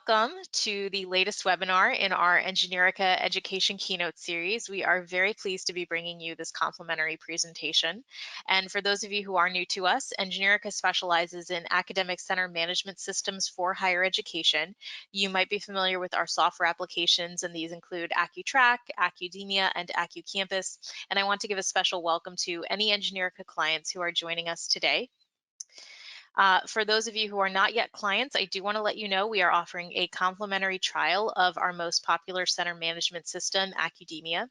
Welcome to the latest webinar in our Engineerica Education Keynote series. We are very pleased to be bringing you this complimentary presentation. And for those of you who are new to us, Engineerica specializes in academic center management systems for higher education. You might be familiar with our software applications, and these include AccuTrack, Accudemia, and AccuCampus. And I want to give a special welcome to any Engineerica clients who are joining us today. For those of you who are not yet clients, I do want to let you know we are offering a complimentary trial of our most popular center management system, Accudemia.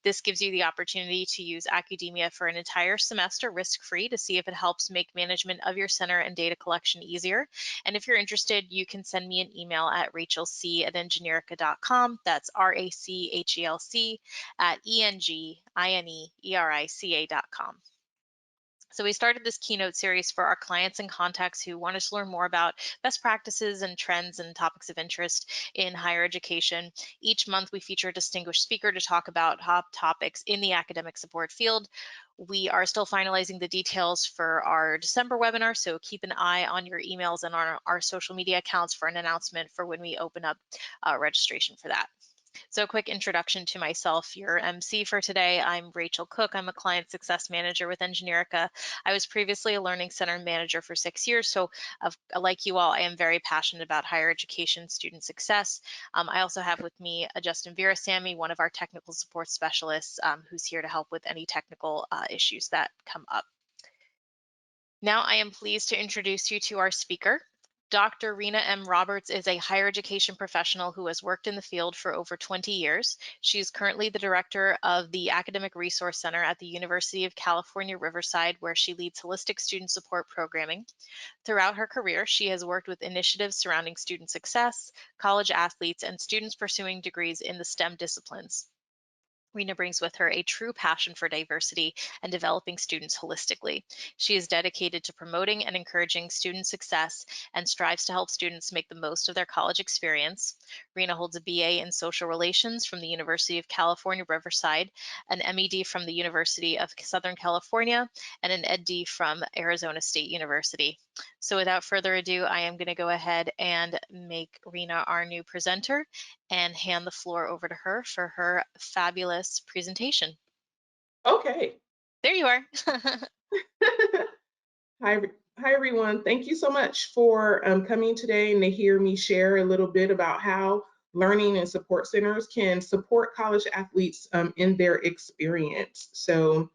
This gives you the opportunity to use Accudemia for an entire semester risk-free to see if it helps make management of your center and data collection easier. And if you're interested, you can send me an email at rachelc@engineerica.com. That's rachelc@engineerica.com. So we started this keynote series for our clients and contacts who want us to learn more about best practices and trends and topics of interest in higher education. Each month we feature a distinguished speaker to talk about hot topics in the academic support field. We are still finalizing the details for our December webinar, so keep an eye on your emails and on our social media accounts for an announcement for when we open up registration for that. So a quick introduction to myself, your MC for today. I'm Rachel Cook. I'm a client success manager with Engineerica. I was previously a learning center manager for 6 years. So like you all, I am very passionate about higher education student success. I also have with me Justin Virasamy, one of our technical support specialists, who's here to help with any technical issues that come up. Now I am pleased to introduce you to our speaker. Dr. Rena M. Roberts is a higher education professional who has worked in the field for over 20 years. She is currently the director of the Academic Resource Center at the University of California, Riverside, where she leads holistic student support programming. Throughout her career, she has worked with initiatives surrounding student success, college athletes, and students pursuing degrees in the STEM disciplines. Rena brings with her a true passion for diversity and developing students holistically. She is dedicated to promoting and encouraging student success and strives to help students make the most of their college experience. Rena holds a BA in Social Relations from the University of California, Riverside, an MED from the University of Southern California, and an EdD from Arizona State University. So without further ado, I am going to go ahead and make Rena our new presenter and hand the floor over to her for her fabulous presentation. Okay. There you are. Hi, everyone. Thank you so much for coming today and to hear me share a little bit about how learning and support centers can support college athletes in their experience. So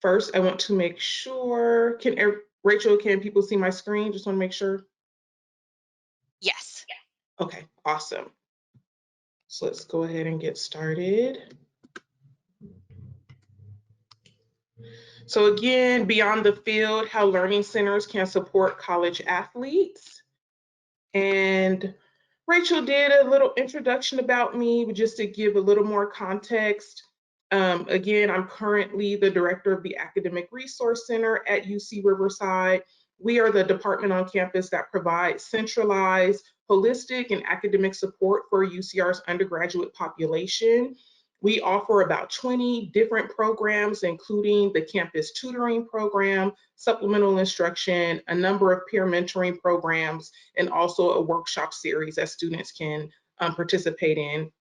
first, I want to make sure, Rachel, can people see my screen? Just want to make sure. Yes. Okay, awesome. So let's go ahead and get started. So again, beyond the field, how learning centers can support college athletes. And Rachel did a little introduction about me, but just to give a little more context. Again, I'm currently the director of the Academic Resource Center at UC Riverside. We are the department on campus that provides centralized, holistic, and academic support for UCR's undergraduate population. We offer about 20 different programs, including the campus tutoring program, supplemental instruction, a number of peer mentoring programs, and also a workshop series that students can participate in.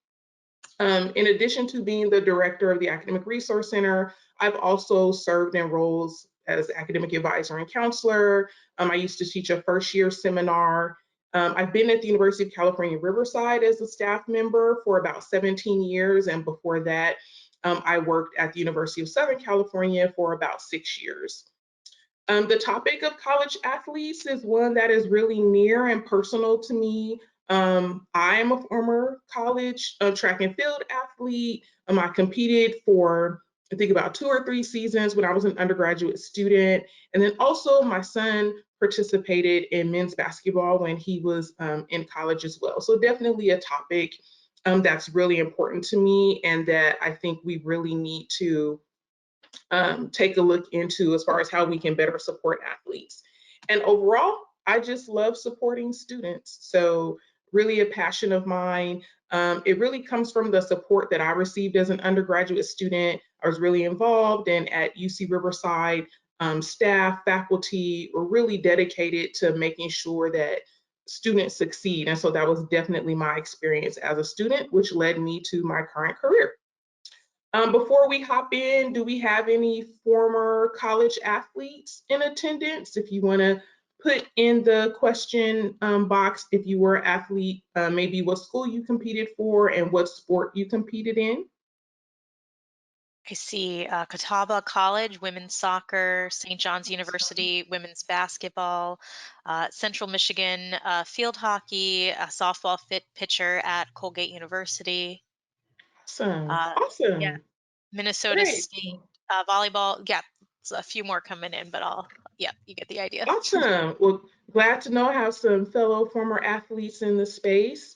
In addition to being the director of the Academic Resource Center, I've also served in roles as academic advisor and counselor. I used to teach a first-year seminar. I've been at the University of California, Riverside as a staff member for about 17 years, and before that, I worked at the University of Southern California for about 6 years. The topic of college athletes is one that is really near and personal to me. I am a former college track and field athlete. I competed for, I think, about 2 or 3 seasons when I was an undergraduate student. And then also my son participated in men's basketball when he was in college as well. So definitely a topic that's really important to me and that I think we really need to take a look into as far as how we can better support athletes. And overall, I just love supporting students. So really a passion of mine. It really comes from the support that I received as an undergraduate student. I was really involved, and at UC Riverside, staff, faculty were really dedicated to making sure that students succeed. And so that was definitely my experience as a student, which led me to my current career. Before we hop in, do we have any former college athletes in attendance? If you want to put in the question box if you were an athlete, maybe what school you competed for and what sport you competed in. I see Catawba College, women's soccer, St. John's University, women's basketball, Central Michigan, field hockey, a softball fit pitcher at Colgate University. Awesome, Uh, yeah, awesome, Minnesota great, State volleyball. Yeah, a few more coming in, but yeah, you get the idea. awesome. Well, glad to know I have some fellow former athletes in the space.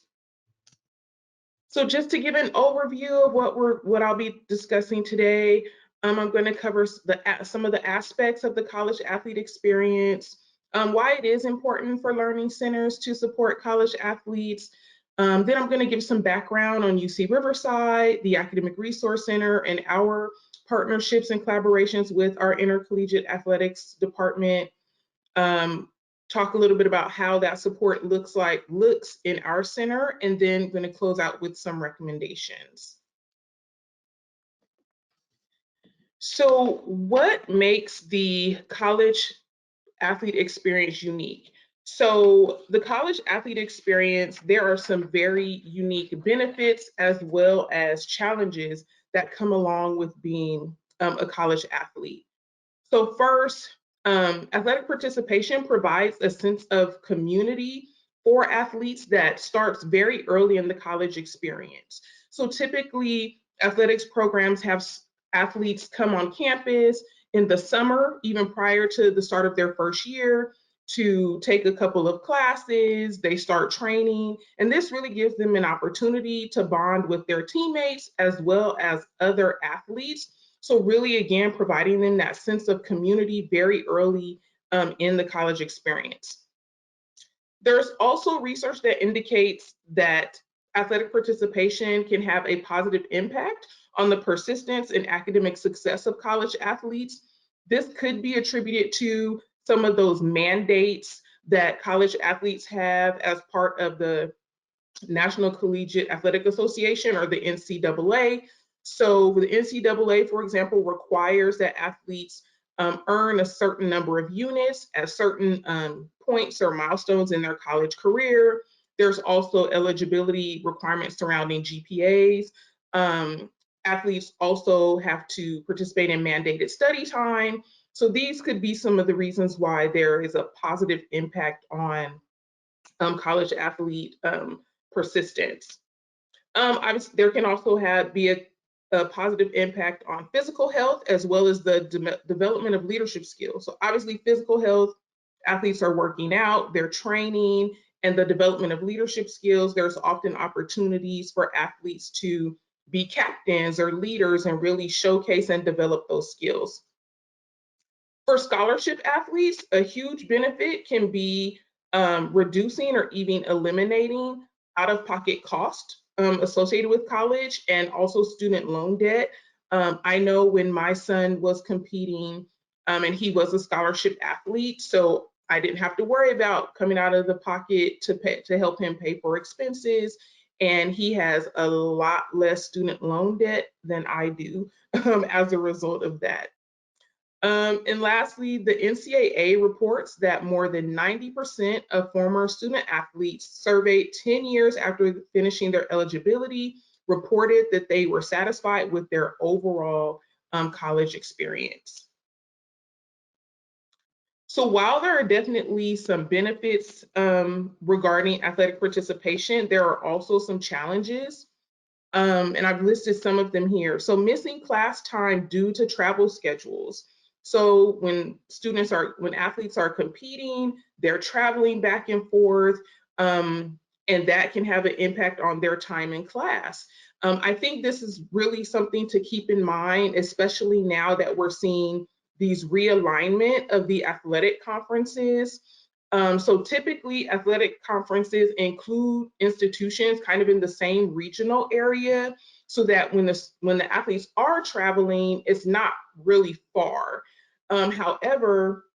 So just to give an overview of what I'll be discussing today, I'm going to cover some of the aspects of the college athlete experience, why it is important for learning centers to support college athletes. Then I'm going to give some background on UC Riverside, the Academic Resource Center, and our partnerships and collaborations with our intercollegiate athletics department. Um, talk a little bit about how that support looks in our center, and then going to close out with some recommendations. So what makes the college athlete experience unique? So the college athlete experience, there are some very unique benefits as well as challenges that come along with being a college athlete. So first, athletic participation provides a sense of community for athletes that starts very early in the college experience. So typically, athletics programs have athletes come on campus in the summer, even prior to the start of their first year, to take a couple of classes. They start training, and this really gives them an opportunity to bond with their teammates as well as other athletes. So really, again, providing them that sense of community very early in the college experience. There's also research that indicates that athletic participation can have a positive impact on the persistence and academic success of college athletes. This could be attributed to some of those mandates that college athletes have as part of the National Collegiate Athletic Association, or the NCAA. So the NCAA, for example, requires that athletes earn a certain number of units at certain points or milestones in their college career. There's also eligibility requirements surrounding GPAs. Athletes also have to participate in mandated study time. So these could be some of the reasons why there is a positive impact on college athlete persistence. Obviously, there can also be a positive impact on physical health as well as the development of leadership skills. So obviously, physical health, athletes are working out, they're training, and the development of leadership skills. There's often opportunities for athletes to be captains or leaders and really showcase and develop those skills. For scholarship athletes, a huge benefit can be reducing or even eliminating out-of-pocket cost associated with college, and also student loan debt. I know when my son was competing, and he was a scholarship athlete, so I didn't have to worry about coming out of the pocket to help him pay for expenses. And he has a lot less student loan debt than I do as a result of that. And lastly, the NCAA reports that more than 90% of former student athletes surveyed 10 years after finishing their eligibility reported that they were satisfied with their overall college experience. So while there are definitely some benefits regarding athletic participation, there are also some challenges. And I've listed some of them here. So missing class time due to travel schedules. So when athletes are competing, they're traveling back and forth, and that can have an impact on their time in class. I think this is really something to keep in mind, especially now that we're seeing these realignment of the athletic conferences. So typically athletic conferences include institutions kind of in the same regional area, so that when the athletes are traveling, it's not really far. However,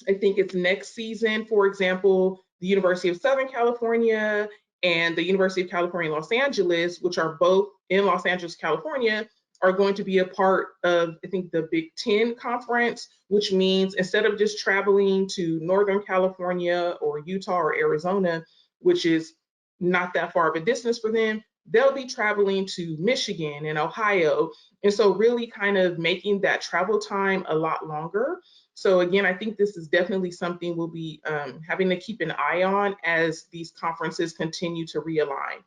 I think it's next season, for example, the University of Southern California and the University of California, Los Angeles, which are both in Los Angeles, California, are going to be a part of, I think, the Big Ten conference, which means instead of just traveling to Northern California or Utah or Arizona, which is not that far of a distance for them, they'll be traveling to Michigan and Ohio. And so really kind of making that travel time a lot longer. So again, I think this is definitely something we'll be having to keep an eye on as these conferences continue to realign.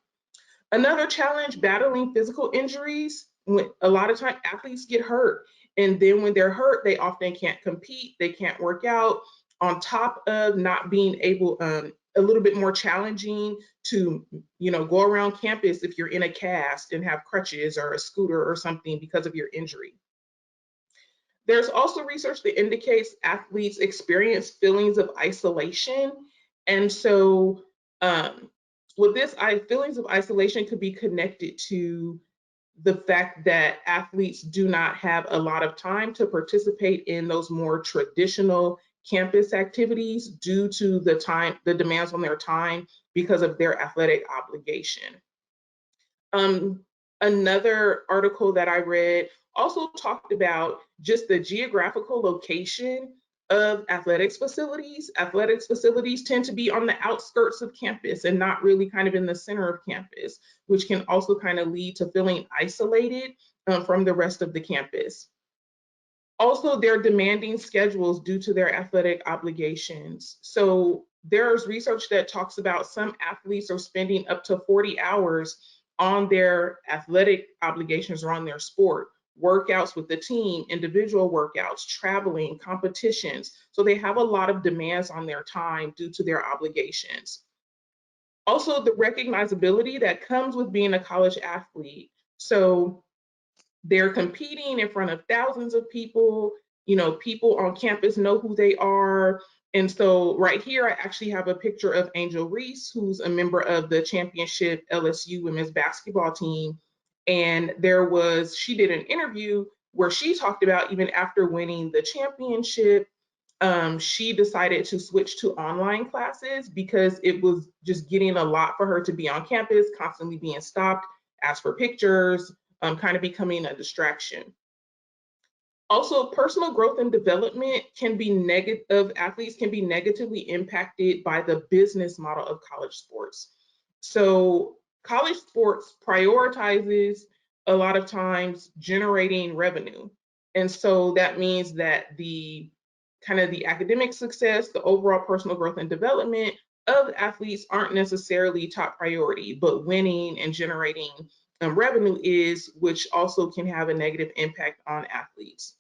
Another challenge, battling physical injuries. A lot of times athletes get hurt, and then when they're hurt, they often can't compete, they can't work out, on top of not being able, a little bit more challenging to, go around campus if you're in a cast and have crutches or a scooter or something because of your injury. There's also research that indicates athletes experience feelings of isolation. And so with this, feelings of isolation could be connected to the fact that athletes do not have a lot of time to participate in those more traditional campus activities due to the demands on their time because of their athletic obligation. Another article that I read also talked about just the geographical location of athletics facilities. Athletics facilities tend to be on the outskirts of campus and not really kind of in the center of campus, which can also kind of lead to feeling isolated from the rest of the campus. Also, they're demanding schedules due to their athletic obligations. So there's research that talks about some athletes are spending up to 40 hours on their athletic obligations or on their sport, workouts with the team, individual workouts, traveling, competitions. So they have a lot of demands on their time due to their obligations. Also, the recognizability that comes with being a college athlete. So they're competing in front of thousands of people. People on campus know who they are. And so right here, I actually have a picture of Angel Reese, who's a member of the championship LSU women's basketball team. And she did an interview where she talked about even after winning the championship, she decided to switch to online classes because it was just getting a lot for her to be on campus, constantly being stopped, asked for pictures, kind of becoming a distraction. Also, personal growth and development of athletes can be negatively impacted by the business model of college sports. So college sports prioritizes a lot of times generating revenue. And so that means that the academic success, the overall personal growth and development of athletes aren't necessarily top priority, but winning and generating revenue is, which also can have a negative impact on athletes.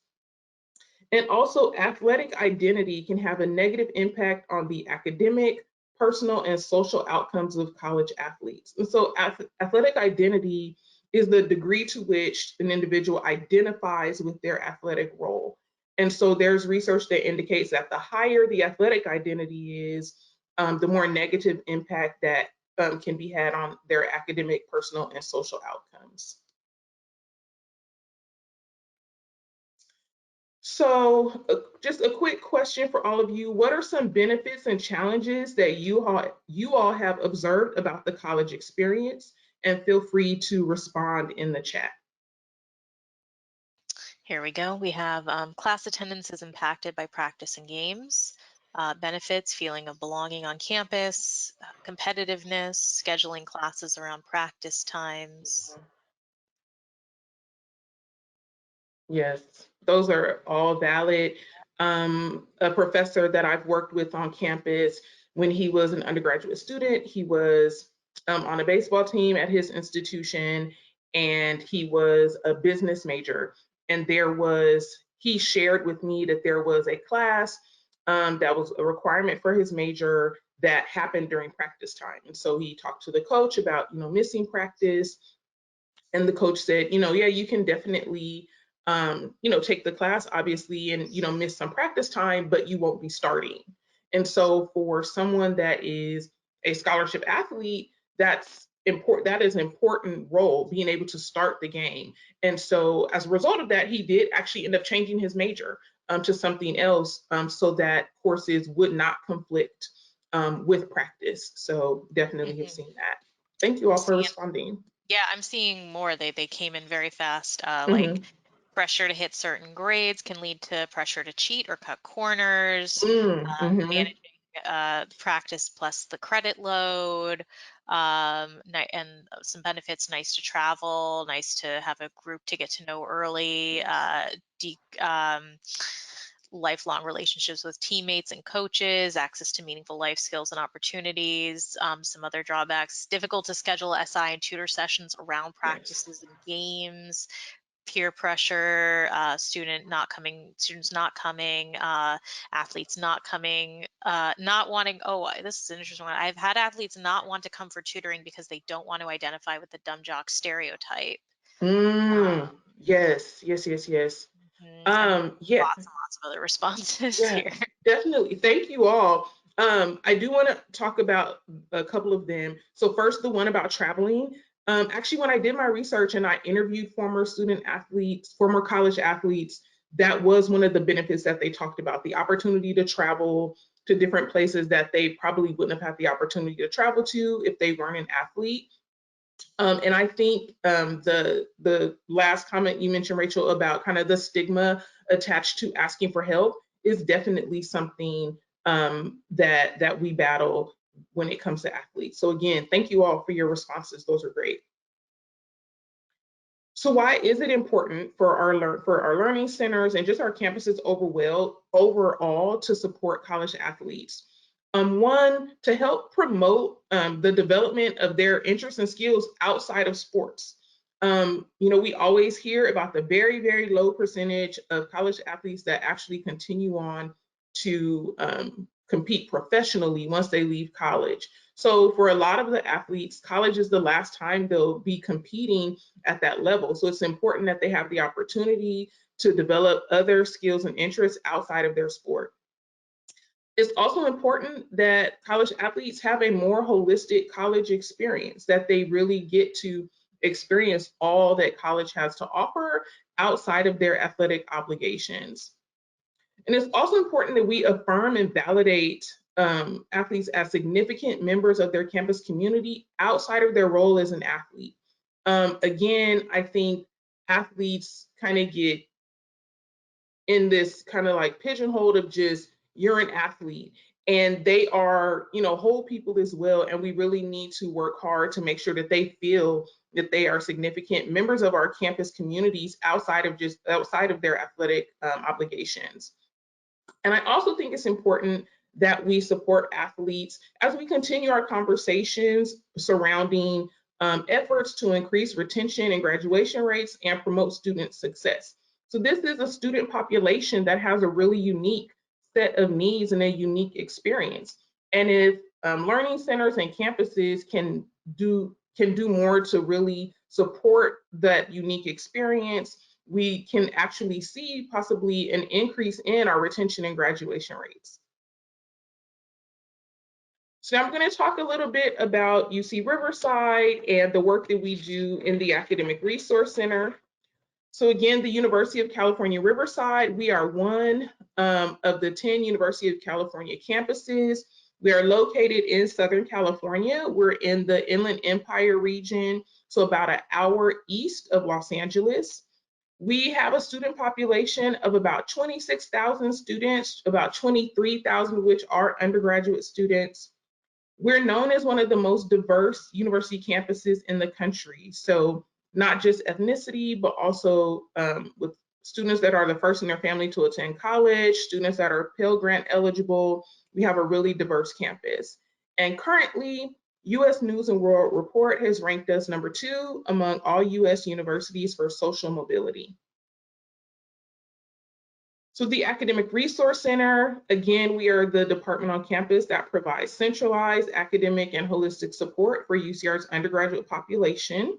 And also, athletic identity can have a negative impact on the academic, personal, and social outcomes of college athletes. And so, athletic identity is the degree to which an individual identifies with their athletic role. And so, there's research that indicates that the higher the athletic identity is, the more negative impact that can be had on their academic, personal, and social outcomes. So just a quick question for all of you. What are some benefits and challenges that you all have observed about the college experience? And feel free to respond in the chat. Here we go. We have class attendance is impacted by practice and games. Benefits, feeling of belonging on campus, competitiveness, scheduling classes around practice times. Yes, those are all valid. A professor that I've worked with on campus, when he was an undergraduate student, he was on a baseball team at his institution, and he was a business major. And he shared with me that there was a class that was a requirement for his major that happened during practice time. And so he talked to the coach about, missing practice. And the coach said, yeah, you can definitely, take the class, obviously, and, miss some practice time, but you won't be starting. And so for someone that is a scholarship athlete, that's important. That is an important role, being able to start the game. And so as a result of that, he did actually end up changing his major to something else so that courses would not conflict with practice. So definitely have seen that. Thank you all for responding. Yeah, I'm seeing more. They came in very fast. Like Mm-hmm. pressure to hit certain grades can lead to pressure to cheat or cut corners. Mm-hmm. Managing practice plus the credit load, and some benefits. Nice to travel. Nice to have a group to get to know early. Lifelong relationships with teammates and coaches, access to meaningful life skills and opportunities. Some other drawbacks: difficult to schedule SI and tutor sessions around Yes. practices and games, peer pressure, students not coming, athletes not coming, not wanting. Oh, this is an interesting one. I've had athletes not want to come for tutoring because they don't want to identify with the dumb jock stereotype. Mm, yes, yes, yes, yes. And Yeah, lots and lots of other responses yeah, here. definitely. Thank you all. I do want to talk about a couple of them. So first, the one about traveling. Actually, when I did my research and I interviewed former student athletes, former college athletes, that was one of the benefits that they talked about, the opportunity to travel to different places that they probably wouldn't have had the opportunity to travel to if they weren't an athlete. And I think the last comment you mentioned, Rachel, about kind of the stigma attached to asking for help is definitely something that we battle when it comes to athletes. So again, thank you all for your responses. Those are great. So why is it important for our learning centers and just our campuses overall to support college athletes? One, to help promote the development of their interests and skills outside of sports. We always hear about the very, very low percentage of college athletes that actually continue on to compete professionally once they leave college. So for a lot of the athletes, college is the last time they'll be competing at that level. So it's important that they have the opportunity to develop other skills and interests outside of their sport. It's also important that college athletes have a more holistic college experience, that they really get to experience all that college has to offer outside of their athletic obligations. And it's also important that we affirm and validate athletes as significant members of their campus community outside of their role as an athlete. Again, I think athletes kind of get in this kind of like pigeonhole of just you're an athlete, and they are whole people as well, and we really need to work hard to make sure that they feel that they are significant members of our campus communities outside of their athletic obligations. And I also think it's important that we support athletes as we continue our conversations surrounding efforts to increase retention and graduation rates and promote student success. So this is a student population that has a really unique set of needs and a unique experience. And if learning centers and campuses can do more to really support that unique experience, we can actually see possibly an increase in our retention and graduation rates. So now I'm going to talk a little bit about UC Riverside and the work that we do in the Academic Resource Center. So again, the University of California, Riverside, we are one of the 10 University of California campuses. We are located in Southern California. We're in the Inland Empire region, so about an hour east of Los Angeles. We have a student population of about 26,000 students, about 23,000 of which are undergraduate students. We're known as one of the most diverse university campuses in the country. So not just ethnicity, but also with students that are the first in their family to attend college, students that are Pell Grant eligible. We have a really diverse campus. And currently, US News and World Report has ranked us number 2 among all US universities for social mobility. So the Academic Resource Center, again, we are the department on campus that provides centralized academic and holistic support for UCR's undergraduate population.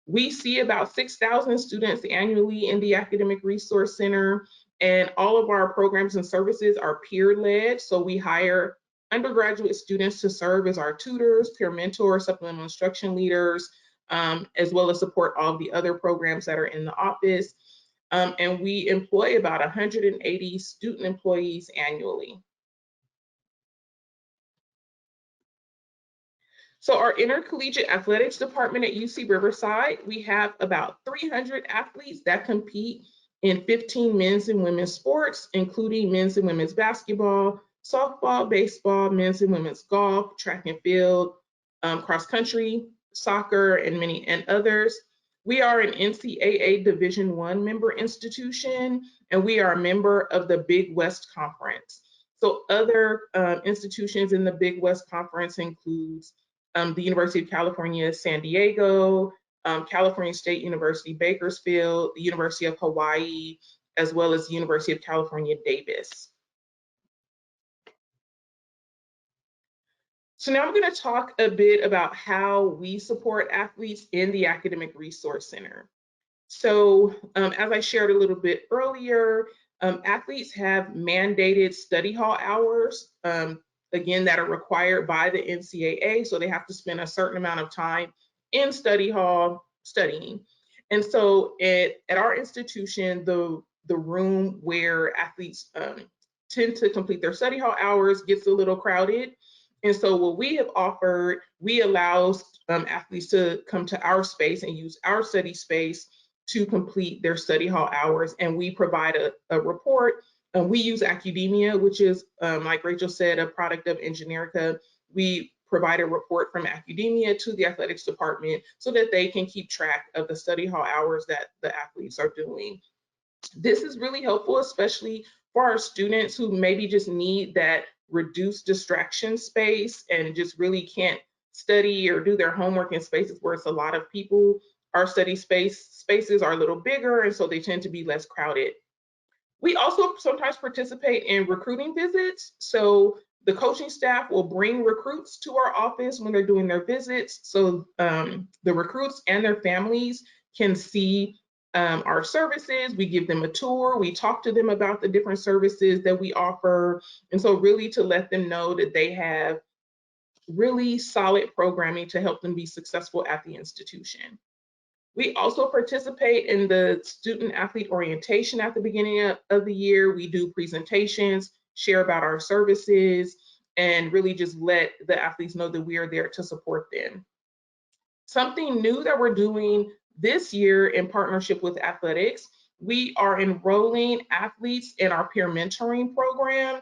We see about 6,000 students annually in the Academic Resource Center, and all of our programs and services are peer-led. So we hire undergraduate students to serve as our tutors, peer mentors, supplemental instruction leaders, as well as support all of the other programs that are in the office. And we employ about 180 student employees annually. So our intercollegiate athletics department at UC Riverside, we have about 300 athletes that compete in 15 men's and women's sports, including men's and women's basketball, softball, baseball, men's and women's golf, track and field, cross country, soccer, and many and others. We are an NCAA Division I member institution, and we are a member of the Big West Conference. So other institutions in the Big West Conference includes the University of California, San Diego, California State University, Bakersfield, the University of Hawaii, as well as the University of California, Davis. So now I'm going to talk a bit about how we support athletes in the Academic Resource Center. So as I shared a little bit earlier, athletes have mandated study hall hours, again, that are required by the NCAA. So they have to spend a certain amount of time in study hall studying. And so at our institution, the room where athletes tend to complete their study hall hours gets a little crowded. And so what we have offered, we allow athletes to come to our space and use our study space to complete their study hall hours. And we provide a report. We use Accudemia, which is, like Rachel said, a product of Engineerica. We provide a report from Accudemia to the athletics department so that they can keep track of the study hall hours that the athletes are doing. This is really helpful, especially for our students who maybe just need that reduced distraction space and just really can't study or do their homework in spaces where it's a lot of people. Our study spaces are a little bigger, and so they tend to be less crowded. We also sometimes participate in recruiting visits. So the coaching staff will bring recruits to our office when they're doing their visits. So the recruits and their families can see our services. We give them a tour. We talk to them about the different services that we offer. And so really to let them know that they have really solid programming to help them be successful at the institution. We also participate in the student athlete orientation at the beginning of the year. We do presentations, share about our services, and really just let the athletes know that we are there to support them. Something new that we're doing this year in partnership with athletics, we are enrolling athletes in our peer mentoring program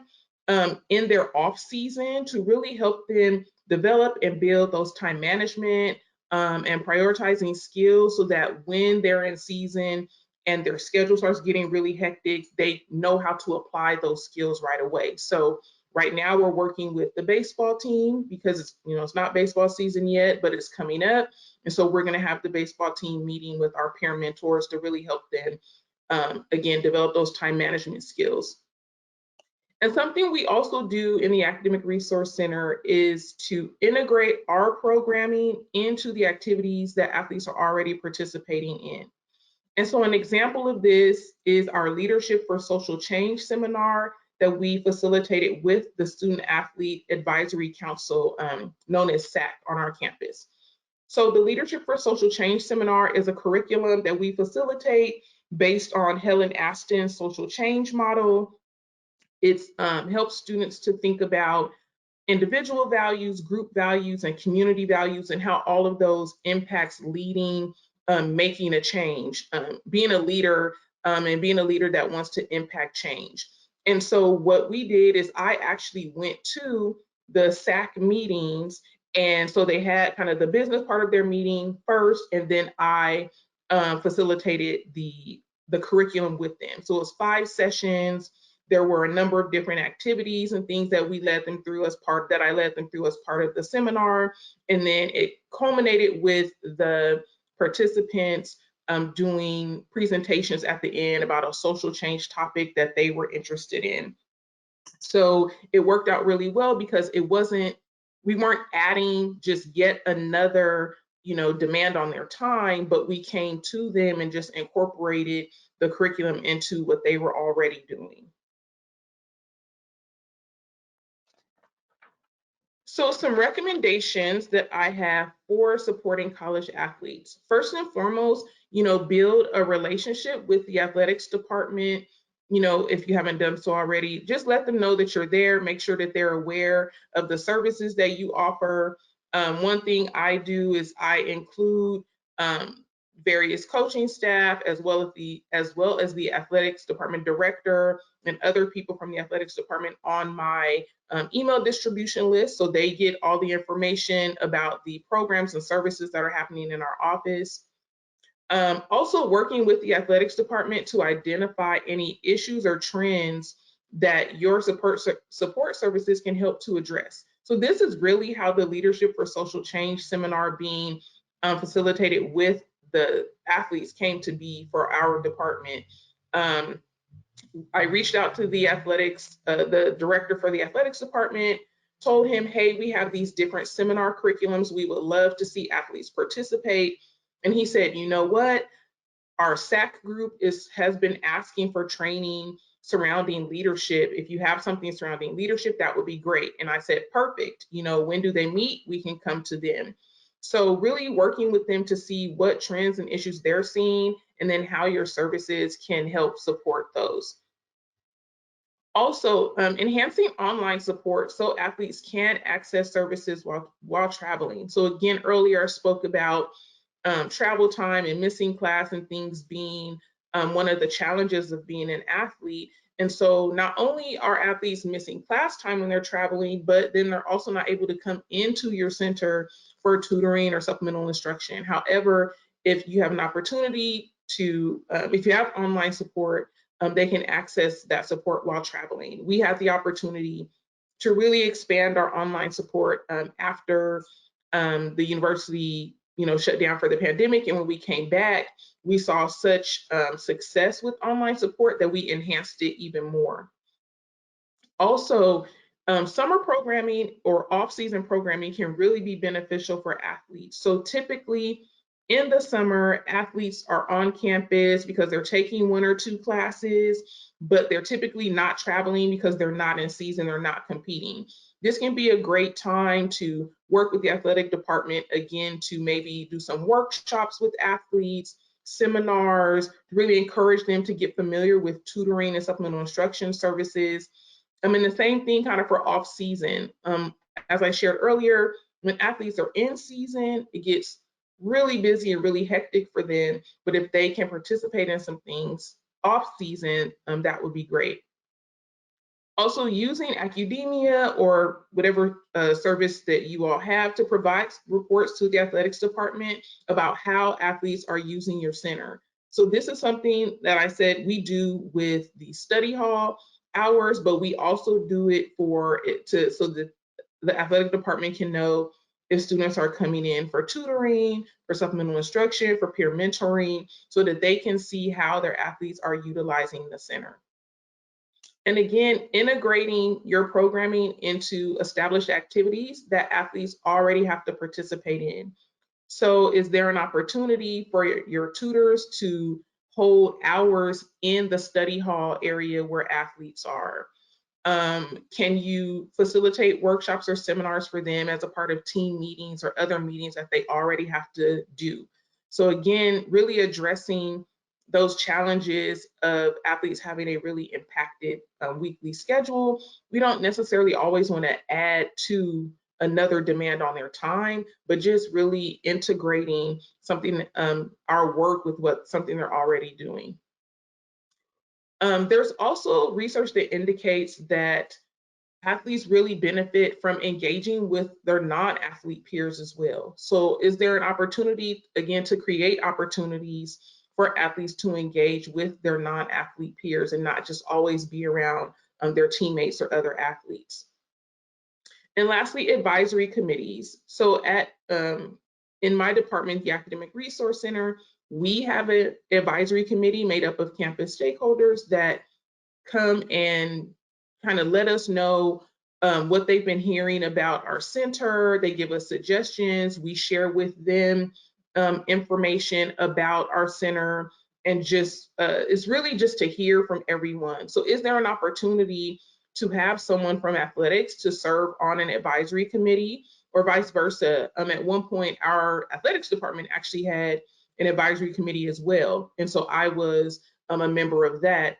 in their off season to really help them develop and build those time management and prioritizing skills so that when they're in season and their schedule starts getting really hectic, they know how to apply those skills right away. So right now we're working with the baseball team because it's not baseball season yet, but it's coming up. And so we're going to have the baseball team meeting with our peer mentors to really help them, again, develop those time management skills. And something we also do in the Academic Resource Center is to integrate our programming into the activities that athletes are already participating in. And so an example of this is our Leadership for Social Change seminar that we facilitated with the Student Athlete Advisory Council, known as SAC, on our campus. So the Leadership for Social Change seminar is a curriculum that we facilitate based on Helen Aston's social change model. It helps students to think about individual values, group values, and community values, and how all of those impacts leading, making a change, being a leader, and being a leader that wants to impact change. And so what we did is I actually went to the SAC meetings, and so they had kind of the business part of their meeting first, and then I facilitated the curriculum with them. So it was 5 sessions. There were a number of different activities and things that I led them through as part of the seminar. And then it culminated with the participants doing presentations at the end about a social change topic that they were interested in. So it worked out really well because we weren't adding just yet another demand on their time, but we came to them and just incorporated the curriculum into what they were already doing. So some recommendations that I have for supporting college athletes. First and foremost, build a relationship with the athletics department. If you haven't done so already, just let them know that you're there. Make sure that they're aware of the services that you offer. One thing I do is I include various coaching staff as well as the athletics department director and other people from the athletics department on my email distribution list, so they get all the information about the programs and services that are happening in our office. Also working with the athletics department to identify any issues or trends that your support services can help to address. So this is really how the Leadership for Social Change seminar being facilitated with the athletes came to be for our department. I reached out to the the director for the athletics department, told him, hey, we have these different seminar curriculums. We would love to see athletes participate. And he said, you know what? Our SAC group has been asking for training surrounding leadership. If you have something surrounding leadership, that would be great. And I said, perfect. You know, when do they meet? We can come to them. So really working with them to see what trends and issues they're seeing, and then how your services can help support those. Also, enhancing online support so athletes can access services while traveling. So again, earlier I spoke about travel time and missing class and things being one of the challenges of being an athlete. And so not only are athletes missing class time when they're traveling, but then they're also not able to come into your center for tutoring or supplemental instruction. However, if you have an opportunity to, if you have online support, they can access that support while traveling. We had the opportunity to really expand our online support after the university shut down for the pandemic. And when we came back, we saw such success with online support that we enhanced it even more. Also, summer programming or off-season programming can really be beneficial for athletes. So typically in the summer, athletes are on campus because they're taking 1 or 2 classes, but they're typically not traveling because they're not in season, they're not competing. This can be a great time to work with the athletic department, again, to maybe do some workshops with athletes, seminars, really encourage them to get familiar with tutoring and supplemental instruction services. I mean, the same thing kind of for off season. As I shared earlier, when athletes are in season, it gets really busy and really hectic for them. But if they can participate in some things off season, that would be great. Also using Accudemia or whatever service that you all have to provide reports to the athletics department about how athletes are using your center. So this is something that I said we do with the study hall hours, but we also do it so that the athletic department can know if students are coming in for tutoring, for supplemental instruction, for peer mentoring, so that they can see how their athletes are utilizing the center. And again, integrating your programming into established activities that athletes already have to participate in. So is there an opportunity for your tutors to hold hours in the study hall area where athletes are? Can you facilitate workshops or seminars for them as a part of team meetings or other meetings that they already have to do? So again, really addressing those challenges of athletes having a really impacted weekly schedule. We don't necessarily always want to add to another demand on their time, but just really integrating something, our work with something they're already doing. There's also research that indicates that athletes really benefit from engaging with their non-athlete peers as well. So is there an opportunity, again, to create opportunities for athletes to engage with their non-athlete peers and not just always be around their teammates or other athletes? And lastly, advisory committees. So in my department, the Academic Resource Center, we have an advisory committee made up of campus stakeholders that come and kind of let us know what they've been hearing about our center. They give us suggestions. We share with them information about our center, and just it's really just to hear from everyone. So is there an opportunity to have someone from athletics to serve on an advisory committee, or vice versa? At one point, our athletics department actually had an advisory committee as well. And so I was a member of that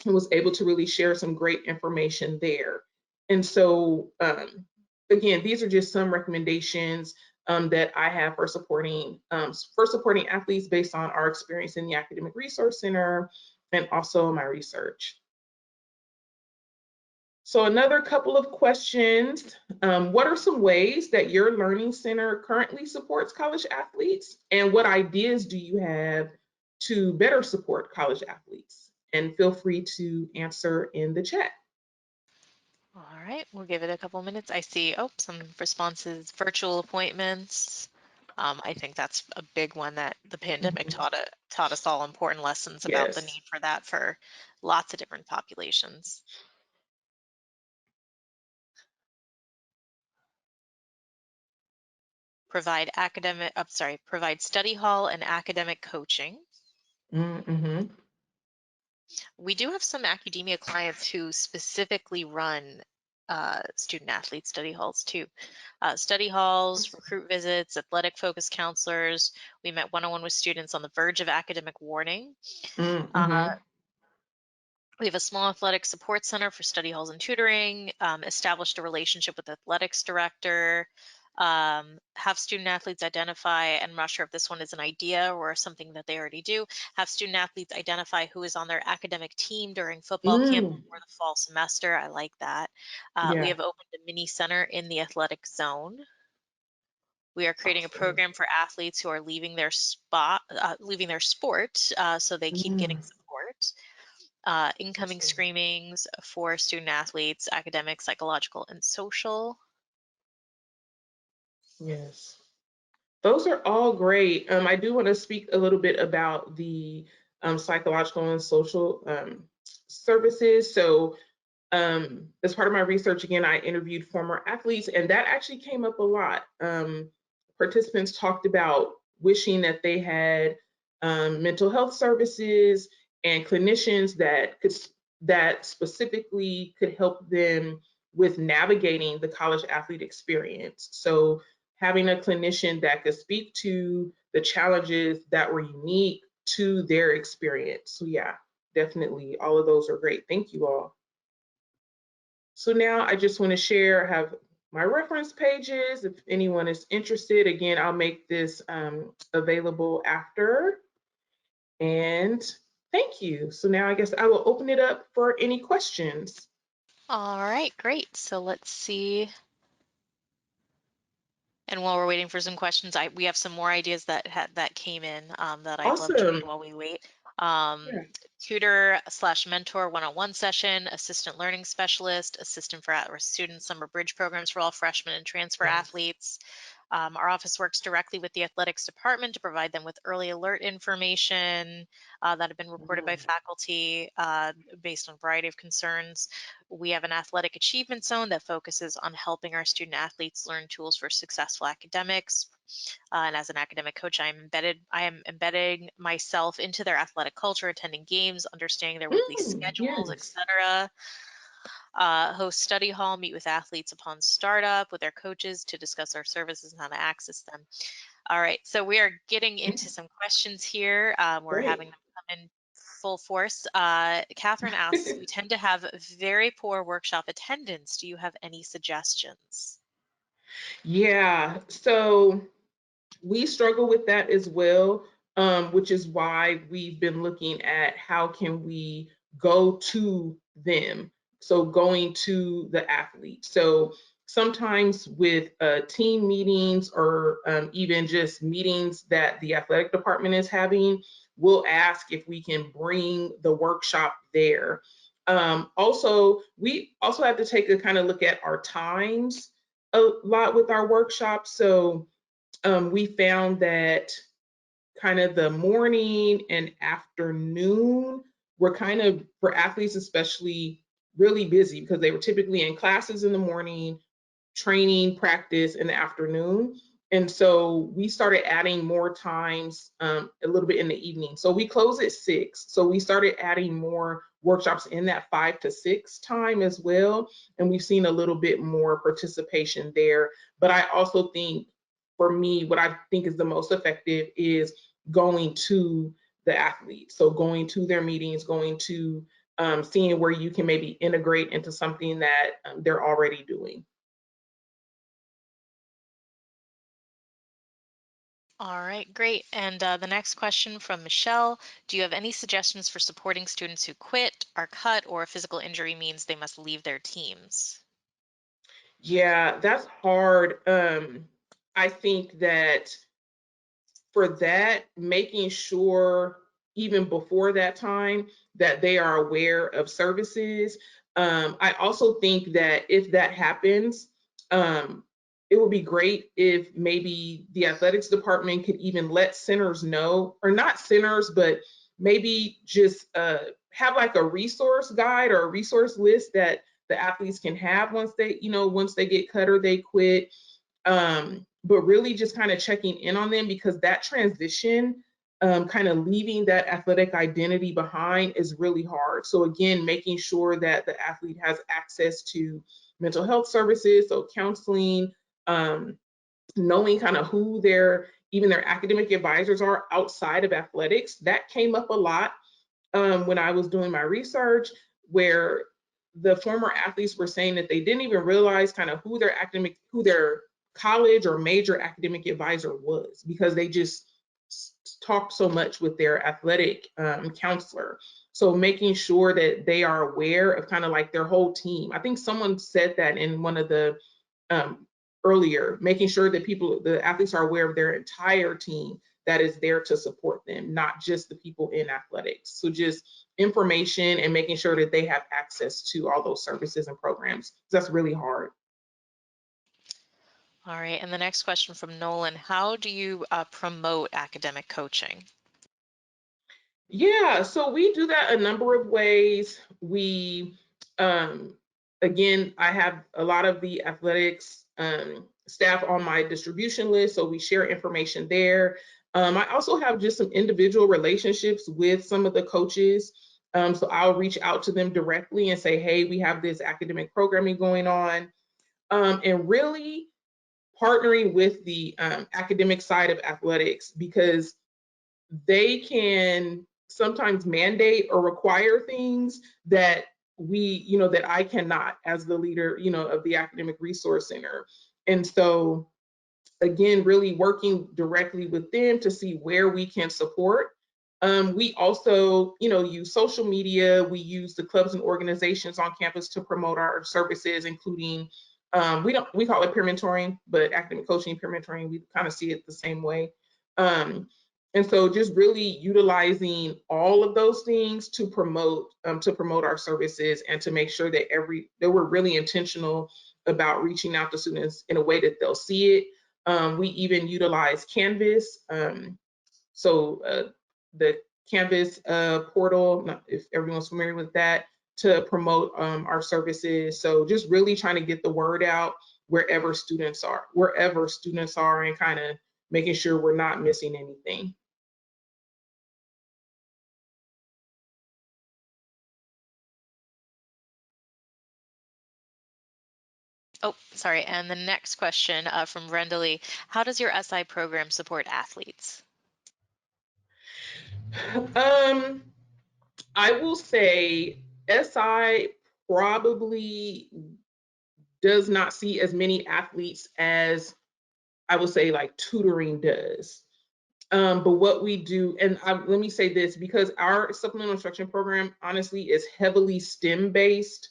and was able to really share some great information there. And so again, these are just some recommendations that I have for supporting athletes based on our experience in the Academic Resource Center and also my research. So another couple of questions. What are some ways that your learning center currently supports college athletes? And what ideas do you have to better support college athletes? And feel free to answer in the chat. All right, we'll give it a couple minutes. I see, oh, some responses, virtual appointments. I think that's a big one that the pandemic Mhm. taught us all important lessons about the Yes. need for that for lots of different populations. Provide study hall and academic coaching. Mm-hmm. We do have some academia clients who specifically run student athlete study halls too. Study halls, recruit visits, athletic focus counselors. We met one-on-one with students on the verge of academic warning. Uh, Mm-hmm. we have a small athletic support center for study halls and tutoring, established a relationship with the athletics director, have student athletes identify, and I'm not sure if this one is an idea or something that they already do, have student athletes identify who is on their academic team during football camp Mm. or the fall semester. I like that. We Yeah. have opened a mini center in the athletic zone. We are creating a Awesome. program for athletes who are leaving their sport, so they keep getting Mm. support. Incoming Awesome. screenings for student athletes, academic, psychological, and social. Yes. Those are all great. I do want to speak a little bit about the psychological and social services. So, as part of my research, again, I interviewed former athletes, and that actually came up a lot. Participants talked about wishing that they had mental health services and clinicians that specifically could help them with navigating the college athlete experience. So having a clinician that could speak to the challenges that were unique to their experience. So yeah, definitely all of those are great. Thank you all. So now I just want to share, I have my reference pages. If anyone is interested, again, I'll make this available after. And thank you. So now I guess I will open it up for any questions. All right, great. So let's see. And while we're waiting for some questions, we have some more ideas that came in that I'd love to read Awesome. while we wait. Um, Yeah. tutor/mentor one-on-one session, assistant learning specialist, assistant for at-risk students, summer bridge programs for all freshmen and transfer Yes. athletes. Our office works directly with the athletics department to provide them with early alert information that have been reported by Mm. faculty based on a variety of concerns. We have an athletic achievement zone that focuses on helping our student athletes learn tools for successful academics. And as an academic coach, I am embedding myself into their athletic culture, attending games, understanding their weekly schedules, Yes. etc. Host study hall, meet with athletes upon startup with their coaches to discuss our services and how to access them. All right, so we are getting into some questions here. We're having Great. them come in full force. Catherine asks, we tend to have very poor workshop attendance. Do you have any suggestions? Yeah. So we struggle with that as well, which is why we've been looking at how can we go to them. So going to the athlete. So sometimes with team meetings or even just meetings that the athletic department is having, we'll ask if we can bring the workshop there. Also, we also have to take a kind of look at our times a lot with our workshops. So we found that kind of the morning and afternoon were kind of, for athletes especially, really busy because they were typically in classes in the morning, training, practice in the afternoon. And so we started adding more times a little bit in the evening. So we close at 6. So we started adding more workshops in that 5 to 6 time as well. And we've seen a little bit more participation there. But I also think for me, what I think is the most effective is going to the athletes. So going to their meetings, going to seeing where you can maybe integrate into something that they're already doing. All right, great. And the next question from Michelle, do you have any suggestions for supporting students who quit, are cut, or a physical injury means they must leave their teams? Yeah, that's hard. I think that for that, making sure even before that time that they are aware of services. I also think that if that happens, um, it would be great if maybe the athletics department could even let centers know, or not centers, but maybe just have like a resource guide or a resource list that the athletes can have once they get cut or they quit, but really just kind of checking in on them, because that transition, kind of leaving that athletic identity behind, is really hard. So again, making sure that the athlete has access to mental health services, so counseling, um, knowing kind of who their academic advisors are outside of athletics. That came up a lot when I was doing my research, where the former athletes were saying that they didn't even realize kind of who their college or major academic advisor was, because they just talked so much with their athletic counselor. So making sure that they are aware of kind of like their whole team. I think someone said that in one of the um, earlier, making sure that the athletes are aware of their entire team that is there to support them, not just the people in athletics. So just information and making sure that they have access to all those services and programs. That's really hard. All right, and the next question from Nolan, how do you promote academic coaching? Yeah, so we do that a number of ways. Um, again, I have a lot of the athletics staff on my distribution list, so we share information there. I also have just some individual relationships with some of the coaches. So I'll reach out to them directly and say, hey, we have this academic programming going on. And really partnering with the academic side of athletics, because they can sometimes mandate or require things that that I cannot, as the leader, of the academic resource center. And so again, really working directly with them to see where we can support. We also, use social media. We use the clubs and organizations on campus to promote our services, including we call it peer mentoring, but academic coaching, peer mentoring, we kind of see it the same way. Um, and so just really utilizing all of those things to promote our services, and to make sure that we're really intentional about reaching out to students in a way that they'll see it. We even utilize Canvas. The Canvas portal, if everyone's familiar with that, to promote our services. So just really trying to get the word out wherever students are, and kind of making sure we're not missing anything. Oh, sorry. And the next question from Brenda Lee, how does your SI program support athletes? Um, I will say SI probably does not see as many athletes as I would say like tutoring does. But what we do, and let me say this, because our supplemental instruction program honestly is heavily STEM based,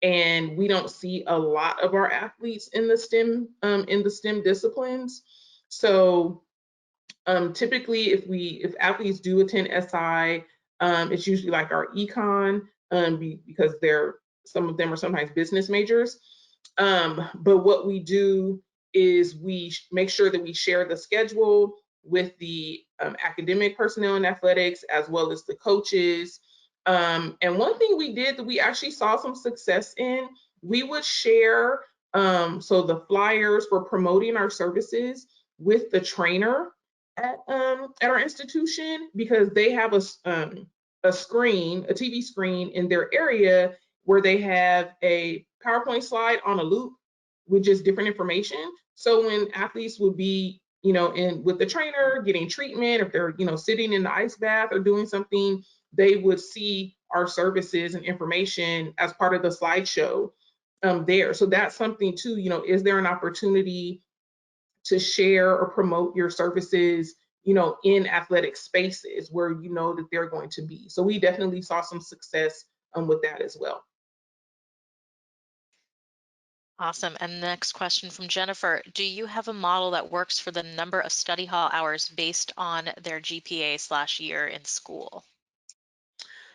and we don't see a lot of our athletes in the STEM disciplines. So typically, if athletes do attend SI, it's usually like our econ, because some of them are sometimes business majors. But what we do is we make sure that we share the schedule with the academic personnel in athletics, as well as the coaches. And one thing we did that we actually saw some success in, we would share so the flyers for promoting our services with the trainer at our institution, because they have a TV screen in their area, where they have a PowerPoint slide on a loop with just different information. So when athletes would be, in with the trainer getting treatment, if they're, sitting in the ice bath or doing something, they would see our services and information as part of the slideshow there. So that's something too, is there an opportunity to share or promote your services, in athletic spaces where you know that they're going to be. So we definitely saw some success with that as well. Awesome. And the next question from Jennifer. Do you have a model that works for the number of study hall hours based on their GPA/year in school?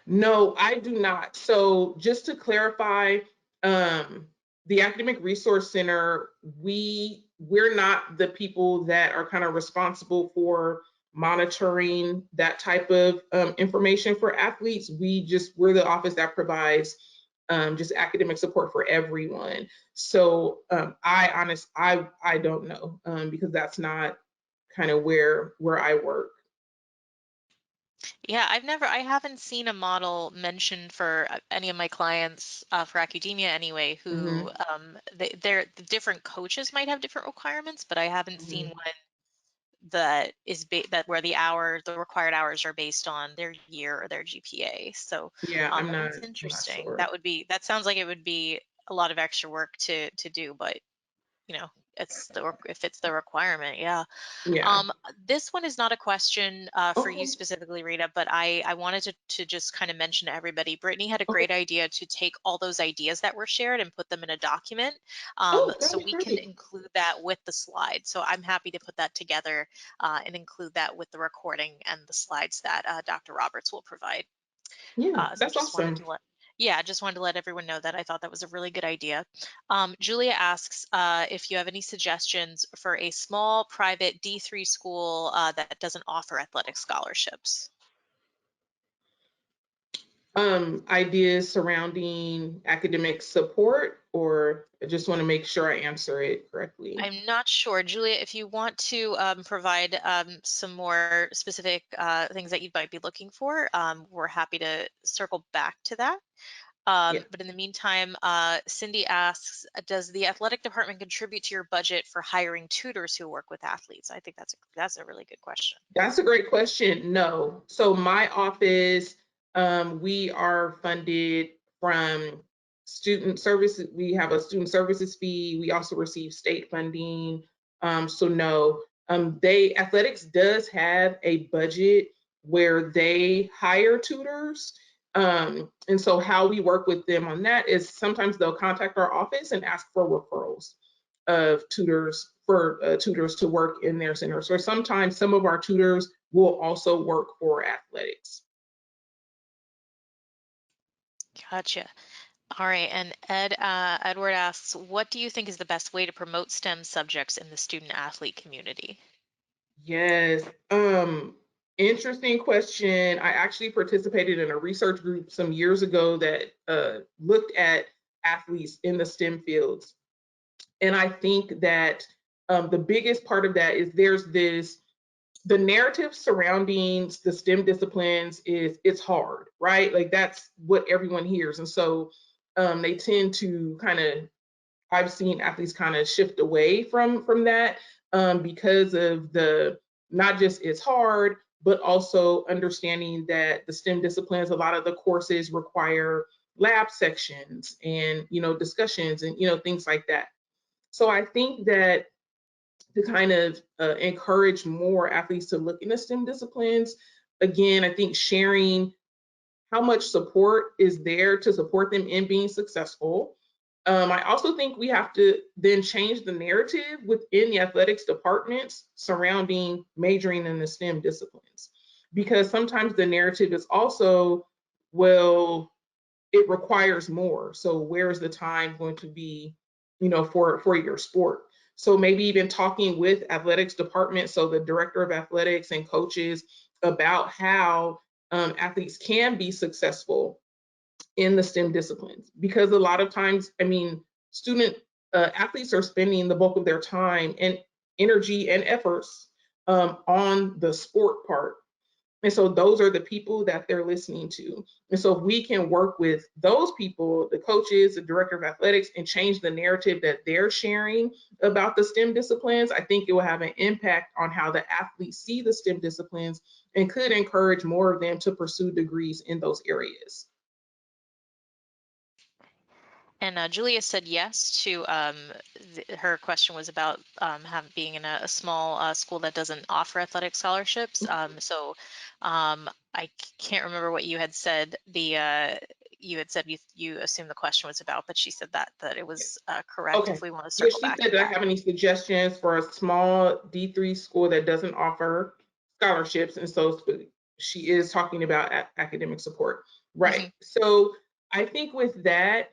No, I do not. So just to clarify, the Academic Resource Center, we're not the people that are kind of responsible for monitoring that type of information for athletes. We're the office that provides just academic support for everyone. So I don't know because that's not kind of where I work. Yeah, I haven't seen a model mentioned for any of my clients for Accudemia anyway, who Hmm. the different coaches might have different requirements, but I haven't seen Hmm. one that that where the required hours are based on their year or their GPA. So Yeah, I'm that's not interesting. sure. That sounds like it would be a lot of extra work to do, but you know, if it's the requirement, yeah. Yeah. This one is not a question for you Okay. specifically, Rita, but I wanted to just kind of mention to everybody. Brittany had a Okay. great idea to take all those ideas that were shared and put them in a document, Oh, that'd so be we can great. include that with the slides. So I'm happy to put that together and include that with the recording and the slides that Dr. Roberts will provide. Yeah, So that's just wanted awesome. to yeah, just wanted to let everyone know that I thought that was a really good idea. Julia asks if you have any suggestions for a small private D3 school that doesn't offer athletic scholarships. Ideas surrounding academic support, or I just want to make sure I answer it correctly. I'm not sure, Julia, if you want to provide some more specific things that you might be looking for, we're happy to circle back to that. Yeah, But in the meantime, Cindy asks, does the athletic department contribute to your budget for hiring tutors who work with athletes? I think that's a really good question. that's a great question. No. So my office, we are funded from student services. We have a student services fee. We also receive state funding. So no, they athletics does have a budget where they hire tutors. And so how we work with them on that is sometimes they'll contact our office and ask for referrals of tutors for tutors to work in their centers. Or sometimes some of our tutors will also work for athletics. Gotcha. All right. And Edward asks, what do you think is the best way to promote STEM subjects in the student athlete community? Yes. Interesting question. I actually participated in a research group some years ago that looked at athletes in the STEM fields. And I think that the biggest part of that is the narrative surrounding the STEM disciplines is it's hard, right? Like that's what everyone hears. And so they tend to kind of, I've seen athletes kind of shift away from that because of the not just it's hard, but also understanding that the STEM disciplines, a lot of the courses require lab sections and discussions and things like that. So I think that to kind of encourage more athletes to look into STEM disciplines, again, I think sharing how much support is there to support them in being successful. I also think we have to then change the narrative within the athletics departments surrounding majoring in the STEM disciplines. Because sometimes the narrative is also, well, it requires more. So where is the time going to be, for your sport? So maybe even talking with athletics department, so the director of athletics and coaches about how athletes can be successful in the STEM disciplines. Because a lot of times, I mean, student athletes are spending the bulk of their time and energy and efforts on the sport part, and so those are the people that they're listening to. And so if we can work with those people, the coaches, the director of athletics, and change the narrative that they're sharing about the STEM disciplines, I think it will have an impact on how the athletes see the STEM disciplines and could encourage more of them to pursue degrees in those areas. And Julia said yes to her question was about being in a small school that doesn't offer athletic scholarships. I can't remember what you had said. You had said you assumed the question was about, but she said that it was correct. Okay. If we want to Yeah, circle she back said, to do I that. have any suggestions for a small D3 school that doesn't offer scholarships? And so she is talking about academic support. Right. Hmm. So I think with that,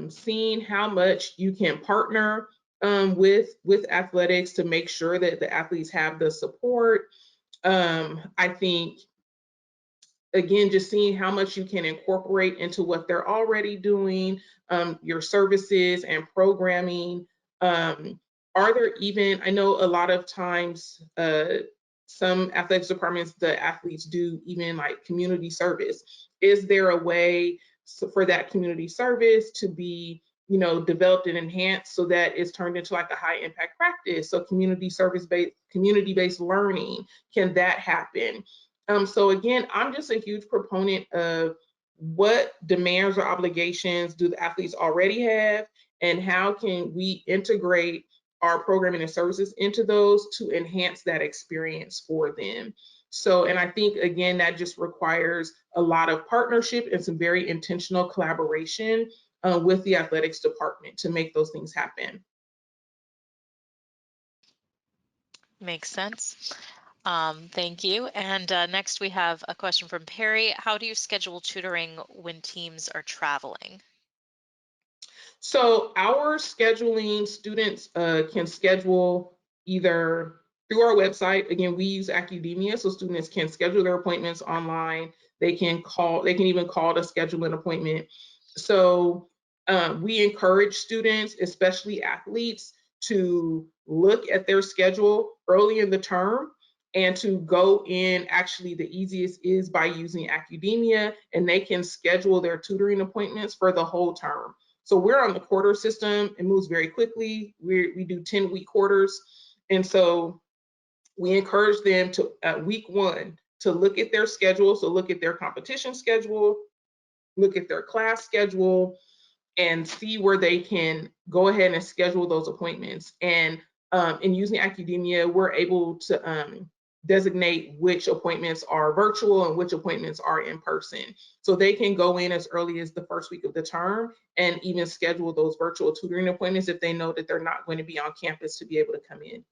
seeing how much you can partner with athletics to make sure that the athletes have the support. I think again, just seeing how much you can incorporate into what they're already doing, your services and programming. Are there even, I know a lot of times, some athletics departments, the athletes do even like community service. Is there a way for that community service to be, developed and enhanced so that it's turned into like a high impact practice? So community based learning, can that happen? So again, I'm just a huge proponent of what demands or obligations do the athletes already have, and how can we integrate our programming and services into those to enhance that experience for them. So, and I think again, that just requires a lot of partnership and some very intentional collaboration with the athletics department to make those things happen. Makes sense. Thank you. And next we have a question from Perry. How do you schedule tutoring when teams are traveling? So our scheduling, students can schedule either through our website. Again, we use Accudemia, so students can schedule their appointments online. They can even call to schedule an appointment. So we encourage students, especially athletes, to look at their schedule early in the term and to go in. Actually, the easiest is by using Accudemia, and they can schedule their tutoring appointments for the whole term. So we're on the quarter system. It moves very quickly. We do 10-week quarters. And so we encourage them to, at week 1, to look at their schedule. So look at their competition schedule, look at their class schedule, and see where they can go ahead and schedule those appointments. And in using Accudemia, we're able to designate which appointments are virtual and which appointments are in person. So they can go in as early as the first week of the term and even schedule those virtual tutoring appointments if they know that they're not going to be on campus to be able to come in.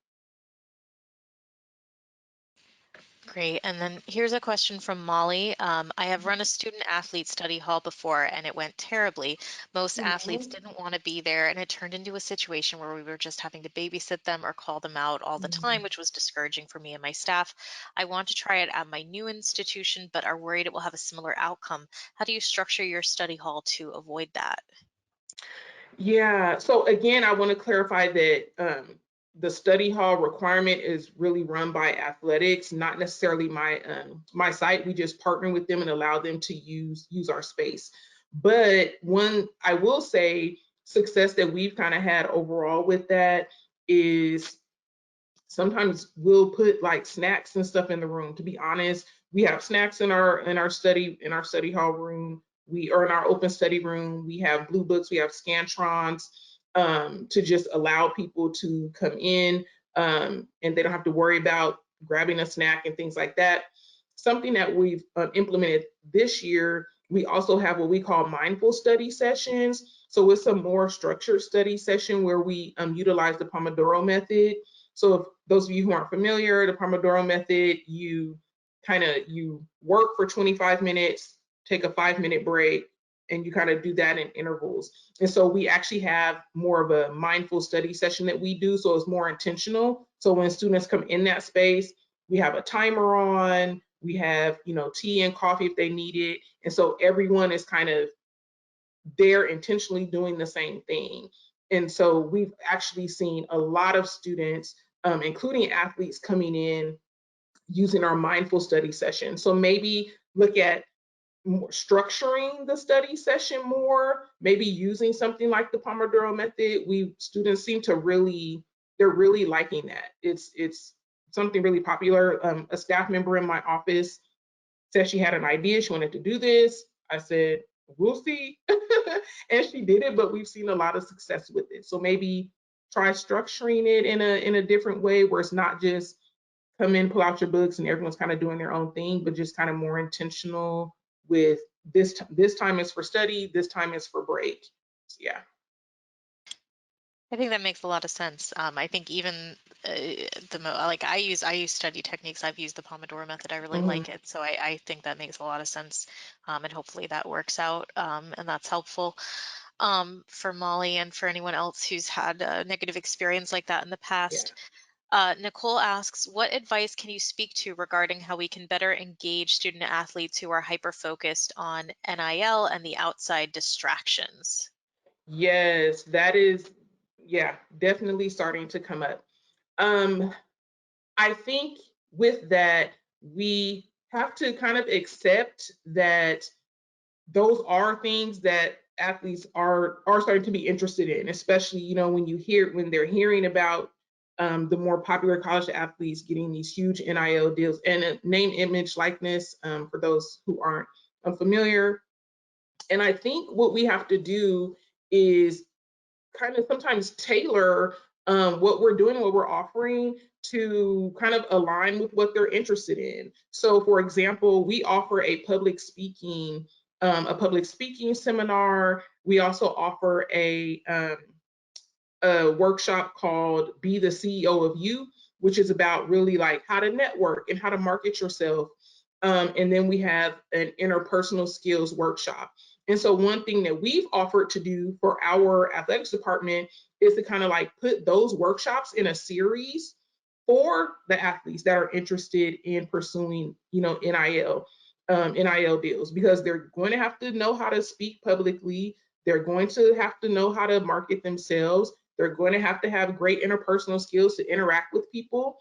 Great. And then here's a question from Molly. I have run a student athlete study hall before and it went terribly. Most athletes Mhm. didn't want to be there, and it turned into a situation where we were just having to babysit them or call them out all the time, which was discouraging for me and my staff. I want to try it at my new institution, but are worried it will have a similar outcome. How do you structure your study hall to avoid that? Yeah. So again, I want to clarify that the study hall requirement is really run by athletics, not necessarily my site. We just partner with them and allow them to use our space. But one, I will say, success that we've kind of had overall with that is sometimes we'll put like snacks and stuff in the room. To be honest, we have snacks in our study hall room. We are in our open study room. We have blue books. We have scantrons to just allow people to come in, and they don't have to worry about grabbing a snack and things like that. Something that we've implemented this year, we also have what we call mindful study sessions. So it's a more structured study session where we utilize the Pomodoro method. So if those of you who aren't familiar, the Pomodoro method, you work for 25 minutes, take a 5-minute break, and you kind of do that in intervals. And so we actually have more of a mindful study session that we do. So it's more intentional. So when students come in that space, we have a timer on, we have, tea and coffee if they need it. And so everyone is kind of there intentionally doing the same thing. And so we've actually seen a lot of students, including athletes, coming in using our mindful study session. So maybe look at structuring the study session more, maybe using something like the Pomodoro method. Students seem to they're really liking that. It's something really popular. A staff member in my office said she had an idea, she wanted to do this. I said, we'll see. and she did it, but we've seen a lot of success with it. So maybe try structuring it in a different way where it's not just come in, pull out your books, and everyone's kind of doing their own thing, but just kind of more intentional with this time is for study, this time is for break. So, yeah. I think that makes a lot of sense. I think even like I use study techniques. I've used the Pomodoro method. I really Mhm. like it, so I think that makes a lot of sense, and hopefully that works out, and that's helpful for Molly and for anyone else who's had a negative experience like that in the Yeah. past. Nicole asks, what advice can you speak to regarding how we can better engage student athletes who are hyper focused on NIL and the outside distractions? Yes, that is, yeah, definitely starting to come up. Um, I think with that, we have to kind of accept that those are things that athletes are starting to be interested in, especially when they're hearing about the more popular college athletes getting these huge NIL deals and name, image, likeness, for those who aren't familiar. And I think what we have to do is kind of sometimes tailor what we're doing, what we're offering to kind of align with what they're interested in. So, for example, we offer a public speaking seminar. We also offer a workshop called "Be the CEO of You," which is about really like how to network and how to market yourself. And then we have an interpersonal skills workshop. And so one thing that we've offered to do for our athletics department is to kind of like put those workshops in a series for the athletes that are interested in pursuing, NIL deals, because they're going to have to know how to speak publicly. They're going to have to know how to market themselves. They're going to have great interpersonal skills to interact with people.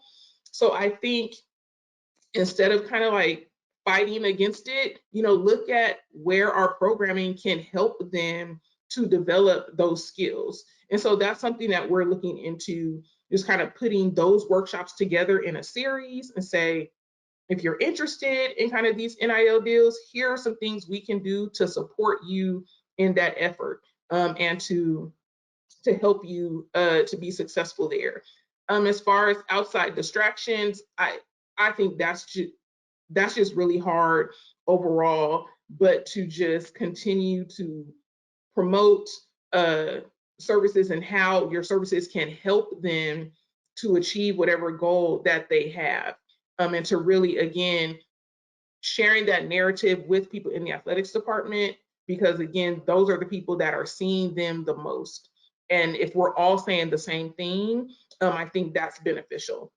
So I think instead of kind of like fighting against it, look at where our programming can help them to develop those skills. And so that's something that we're looking into, just kind of putting those workshops together in a series and say, if you're interested in kind of these NIL deals, here are some things we can do to support you in that effort, and to help you to be successful there. As far as outside distractions, I think that's just really hard overall, but to just continue to promote uh, services and how your services can help them to achieve whatever goal that they have. And to really, again, sharing that narrative with people in the athletics department, because again, those are the people that are seeing them the most. And if we're all saying the same thing, I think that's beneficial.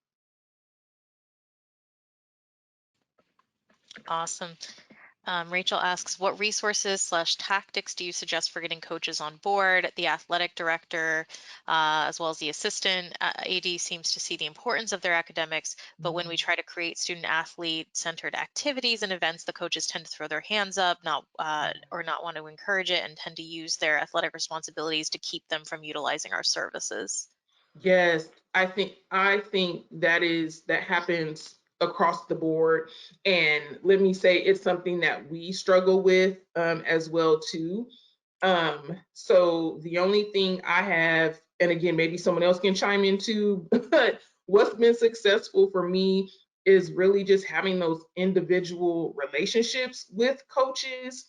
Awesome. Rachel asks, what resources/tactics do you suggest for getting coaches on board? The athletic director, as well as the assistant AD, seems to see the importance of their academics, but when we try to create student-athlete-centered activities and events, the coaches tend to throw their hands up, or not want to encourage it, and tend to use their athletic responsibilities to keep them from utilizing our services. Yes, I think that happens across the board, and let me say it's something that we struggle with as well too. So the only thing I have, and again, maybe someone else can chime in too, but what's been successful for me is really just having those individual relationships with coaches.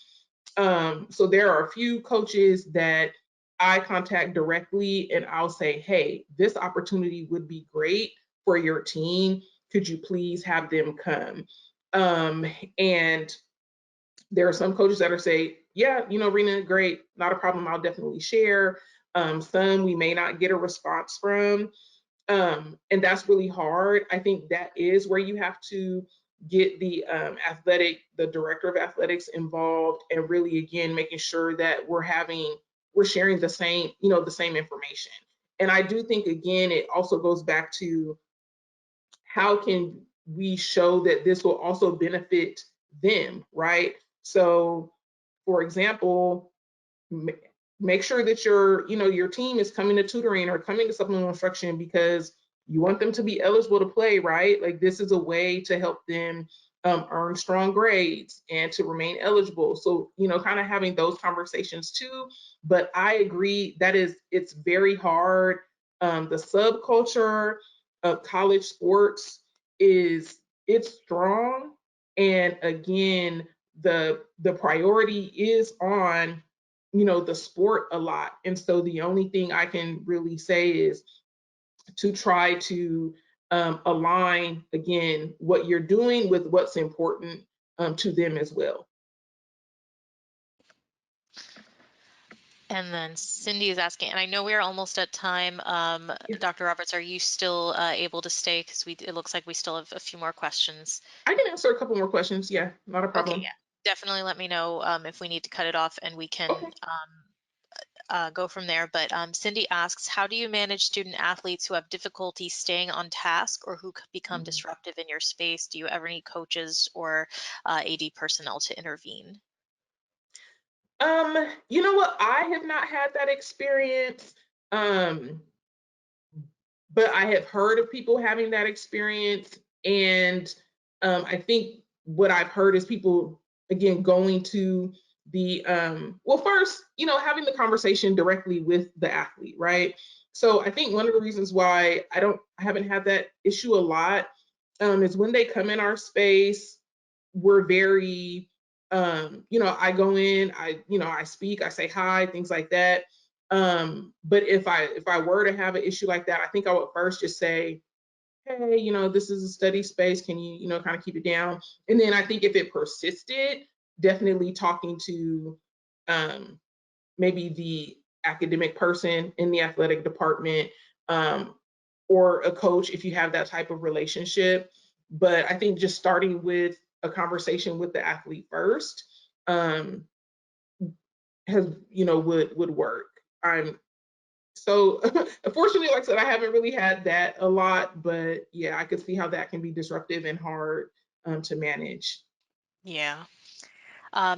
So there are a few coaches that I contact directly and I'll say, hey, this opportunity would be great for your team. Could you please have them come? And there are some coaches that are say, yeah, Rena, great, not a problem. I'll definitely share. Some we may not get a response from. And that's really hard. I think that is where you have to get the director of athletics involved, and really again making sure that we're sharing the same information. And I do think again it also goes back to how can we show that this will also benefit them, right? So, for example, make sure that your team is coming to tutoring or coming to supplemental instruction because you want them to be eligible to play, right? Like this is a way to help them earn strong grades and to remain eligible. So, kind of having those conversations too. But I agree that it's very hard. The subculture of college sports is it's strong. And again, the priority is on, the sport a lot. And so the only thing I can really say is to try to align again what you're doing with what's important to them as well. And then Cindy is asking, and I know we are almost at time. Yeah. Dr. Roberts, are you still able to stay? Because it looks like we still have a few more questions. I can answer a couple more questions. Yeah, not a Okay, problem. yeah. Definitely let me know if we need to cut it off and we can Okay. go from there. But Cindy asks, how do you manage student athletes who have difficulty staying on task or who could become Mm. disruptive in your space? Do you ever need coaches or AD personnel to intervene? You know what? I have not had that experience. Um, but I have heard of people having that experience. And I think what I've heard is people, again, going to well, first, having the conversation directly with the athlete, right? So I think one of the reasons why I haven't had that issue a lot is when they come in our space, we're very, I go in, I speak, I say hi, things like that. But if I were to have an issue like that, I think I would first just say, hey, this is a study space. Can you, kind of keep it down? And then I think if it persisted, definitely talking to um, maybe the academic person in the athletic department, um, or a coach if you have that type of relationship. But I think just starting with a conversation with the athlete first um, has, would work. I'm so unfortunately, like I said, I haven't really had that a lot, but yeah, I could see how that can be disruptive and hard to manage. Yeah.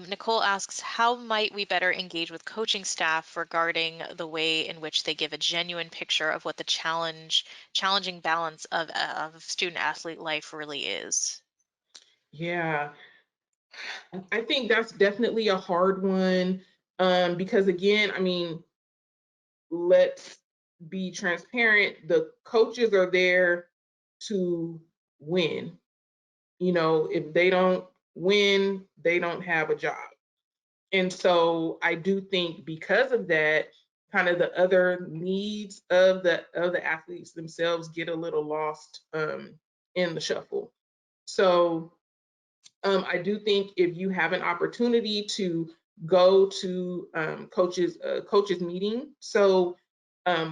Nicole asks, how might we better engage with coaching staff regarding the way in which they give a genuine picture of what the challenging balance of student athlete life really is? Yeah, I think that's definitely a hard one because again, I mean, let's be transparent. The coaches are there to win. If they don't win, they don't have a job. And so I do think because of that, kind of the other needs of the athletes themselves get a little lost in the shuffle. So I do think if you have an opportunity to go to coaches meeting. So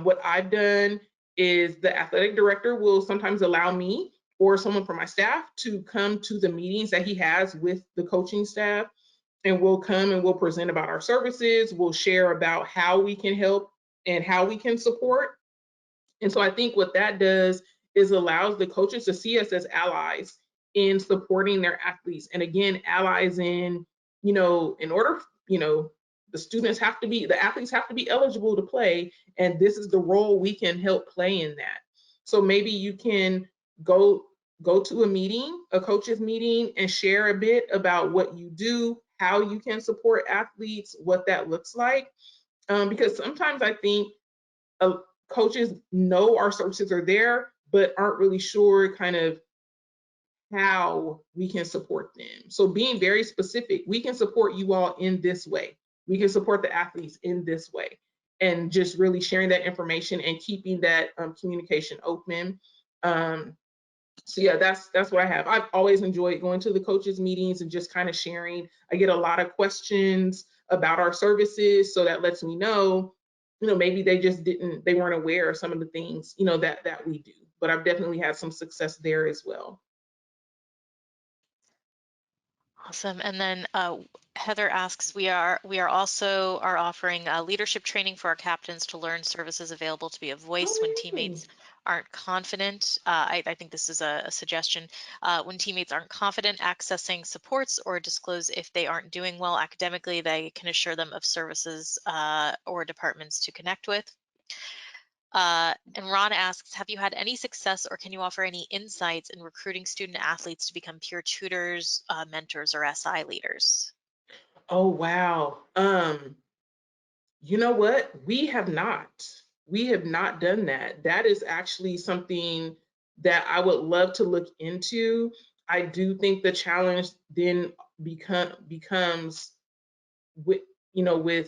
what I've done is the athletic director will sometimes allow me or someone from my staff to come to the meetings that he has with the coaching staff, and we'll come and we'll present about our services. We'll share about how we can help and how we can support. And so I think what that does is allows the coaches to see us as allies in supporting their athletes. And again, allies in order, the athletes have to be eligible to play. And this is the role we can help play in that. So maybe you can go go to a meeting, a coaches meeting, and share a bit about what you do, how you can support athletes, what that looks like. Because sometimes I think uh, coaches know our services are there, but aren't really sure kind of how we can support them. So being very specific, we can support you all in this way. We can support the athletes in this way. And just really sharing that information and keeping that communication open. Um, so yeah, that's what I have. I've always enjoyed going to the coaches meetings and just kind of sharing. I get a lot of questions about our services, so that lets me know, maybe they weren't aware of some of the things, that we do. But I've definitely had some success there as well. Awesome. And then Heather asks, we are also are offering leadership training for our captains to learn services available to be a voice when Oh, really? teammates aren't confident. I think this is a suggestion. When teammates aren't confident accessing supports or disclose if they aren't doing well academically, they can assure them of services or departments to connect with. And Ron asks, have you had any success or can you offer any insights in recruiting student athletes to become peer tutors, mentors, or SI leaders? Oh wow. You know what? We have not. We have not done that. That is actually something that I would love to look into. I do think the challenge then becomes with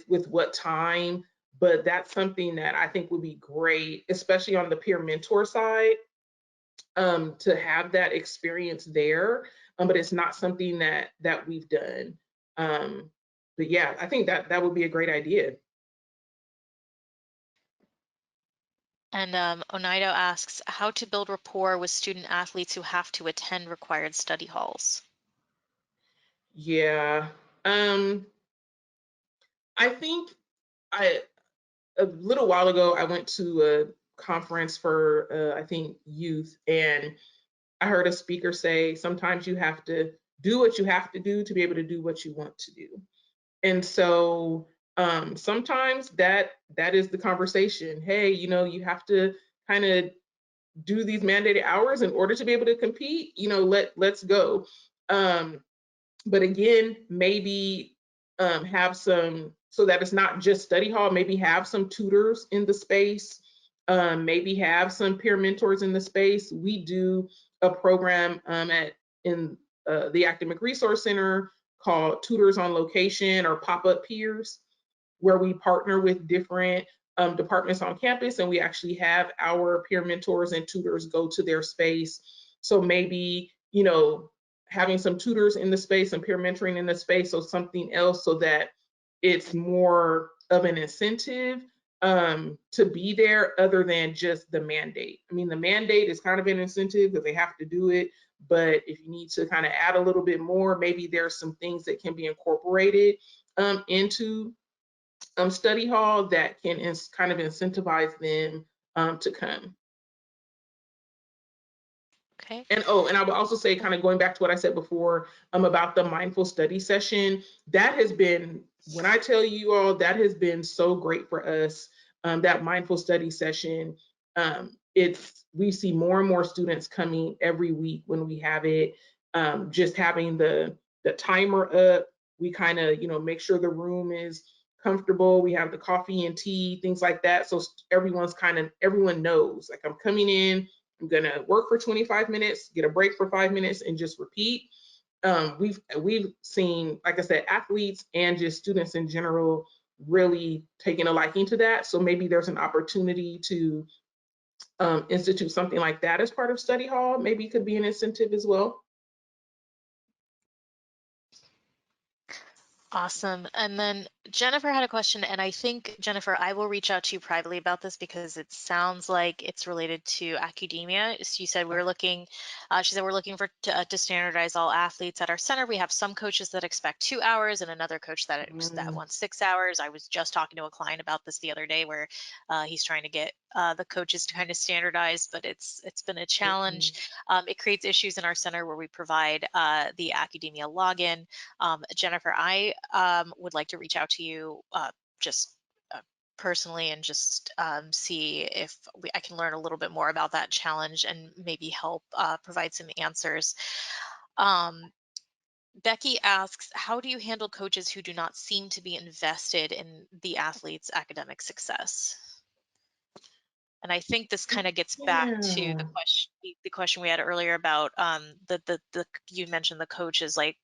with what time, but that's something that I think would be great, especially on the peer mentor side, to have that experience there. But it's not something that we've done. Um, but yeah, I think that would be a great idea. And Onaido asks, how to build rapport with student athletes who have to attend required study halls. Yeah. Um, I think I a little while ago I went to a conference for I think youth, and I heard a speaker say sometimes you have to do what you have to do to be able to do what you want to do. And so sometimes that is the conversation. Hey, you have to kind of do these mandated hours in order to be able to compete. Let's go. Um, but again, maybe have some, so that it's not just study hall, maybe have some tutors in the space, maybe have some peer mentors in the space. We do a program at in the Academic Resource Center called Tutors on Location or Pop-Up Peers, where we partner with different departments on campus, and we actually have our peer mentors and tutors go to their space. So maybe, having some tutors in the space and peer mentoring in the space, so something else, so that it's more of an incentive to be there other than just the mandate. I mean, the mandate is kind of an incentive because they have to do it. But if you need to kind of add a little bit more, maybe there's some things that can be incorporated into study hall that can kind of incentivize them to come. Okay. And I would also say, kind of going back to what I said before about the mindful study session, that has been, when I tell you all, that has been so great for us. That mindful study session, we see more and more students coming every week when we have it. Just having the timer up, we kind of make sure the room is comfortable. We have the coffee and tea, things like that, so everyone knows, like, I'm coming in, I'm gonna work for 25 minutes, get a break for 5 minutes, and just repeat. We've seen, like I said, athletes and just students in general really taking a liking to that. So maybe there's an opportunity to institute something like that as part of study hall. Maybe it could be an incentive as well. Awesome. And then Jennifer had a question, and I think, Jennifer, I will reach out to you privately about this because it sounds like it's related to Accudemia. So you said we were looking, she said we're looking to standardize all athletes at our center. We have some coaches that expect 2 hours and another coach that Mm, wants 6 hours. I was just talking to a client about this the other day where he's trying to get the coaches to kind of standardize, but it's been a challenge. mhm. It creates issues in our center where we provide the Accudemia login. Jennifer, I would like to reach out to you just uh, personally and just see if I can learn a little bit more about that challenge and maybe help provide some answers. Um, Becky asks, how do you handle coaches who do not seem to be invested in the athlete's academic success? And I think this kind of gets back to Yeah, the question we had earlier about the you mentioned the coaches, like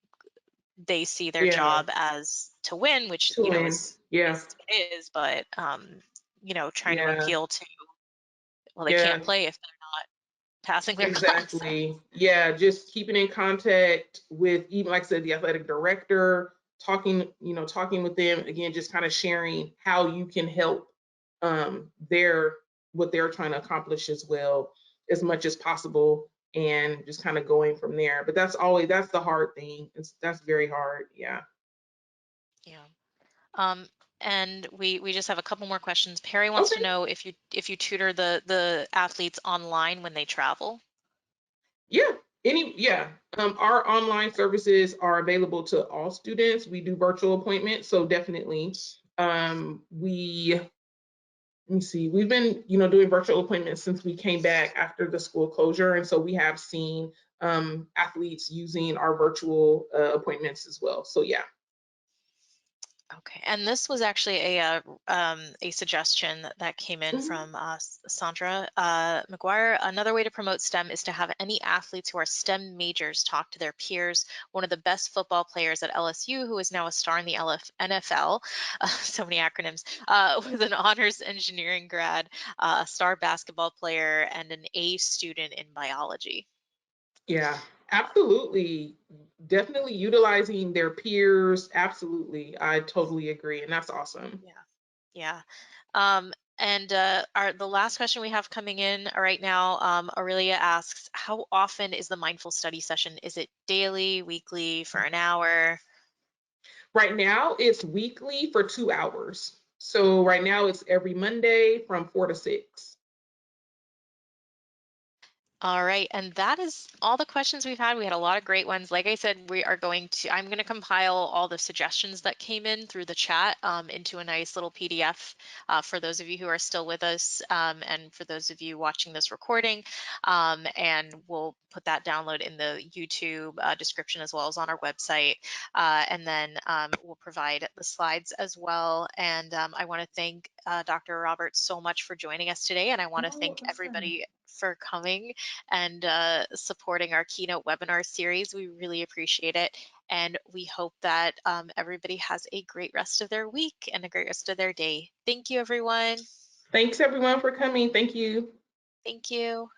they see their yeah, job as to win, which to win. Yeah, is, but trying to yeah, appeal to, well, they yeah. can't play if they're not passing their concepts. Exactly. Yeah, just keeping in contact with, even like I said, the athletic director, talking with them again, just kind of sharing how you can help their what they're trying to accomplish as well, as much as possible, and just kind of going from there. But that's the hard thing. That's very hard. Yeah. Yeah. Um, and we just have a couple more questions. Perry wants to Okay. know if you tutor the athletes online when they travel. Yeah. Yeah. Our online services are available to all students. We do virtual appointments, so definitely. We let me see. We've been, doing virtual appointments since we came back after the school closure, and so we have seen athletes using our virtual appointments as well. So yeah. Okay, and this was actually a suggestion that came in Mhm. from Sandra McGuire. Another way to promote STEM is to have any athletes who are STEM majors talk to their peers. One of the best football players at LSU, who is now a star in the NFL, so many acronyms, was an honors engineering grad, a star basketball player, and an A student in biology. Yeah, absolutely. Definitely utilizing their peers. Absolutely. I totally agree. And that's awesome. Yeah, yeah. And the last question we have coming in right now, Aurelia asks, how often is the mindful study session? Is it daily, weekly, for an hour? Right now, it's weekly for 2 hours. So right now, it's every Monday from 4 to 6. All right, and that is all the questions we've had. We had a lot of great ones. Like I said, I'm going to compile all the suggestions that came in through the chat into a nice little PDF for those of you who are still with us and for those of you watching this recording. And we'll put that download in the YouTube description as well as on our website. And then we'll provide the slides as well. And I want to thank Dr. Roberts so much for joining us today. And I want to Oh, thank awesome. everybody for coming and supporting our Keynote webinar series. We really appreciate it. And we hope that everybody has a great rest of their week and a great rest of their day. Thank you, everyone. Thanks everyone for coming. Thank you. Thank you.